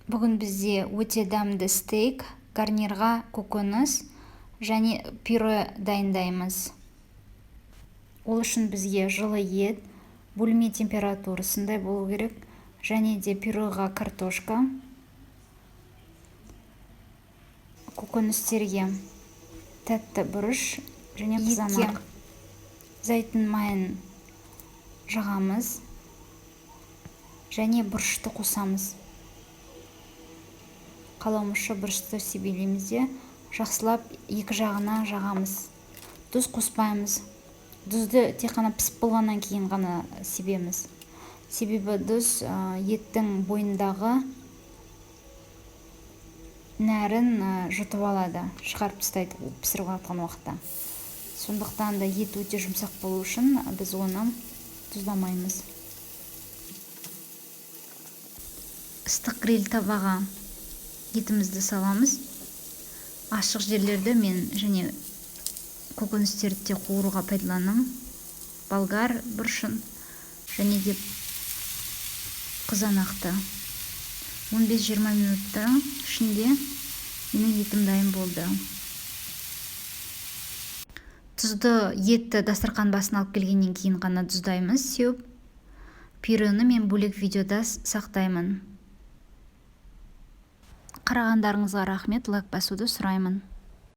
Бүгін бізде өте дәмді стейк, гарнирға көкөніс және пюре дайындаймыз. Ол үшін бізге жылы ет, бөлме температурасындай болу керек, және де пюреға картошка, көкөністерге тәтті бұрыш және қызанақ. Зәйтүн майын жағамыз және бұрышты қосамыз. Қалаумызша бұрышты себелейміз де жақсылап екі жағына жағамыз. Тұз қоспаймыз. Тұзды тек қана пісіп болғаннан кейін ғана себеміз. Себебі тұз еттің бойындағы нәрін жұтып алады, шығарып тастайды пісіріп жатқан уақытта. Сондықтан да ет өте жұмсақ болу үшін біз оны тұздамаймыз. Ыстық гриль табаға етімізді саламыз. Ашық жерлерді мен және көкөністерді де қуыруға пайдаланам. Болгар бұрышын және де қызанақты. 15-20 минутта ішінде менің етім дайын болды. Тұзды етті дастархан басына алып келгеннен кейін ғана тұздаймыз, сеуіп. Пюрені мен бөлек видеода сақтаймын. Қарағандарыңызға рахмет, лайк басуды сұраймын.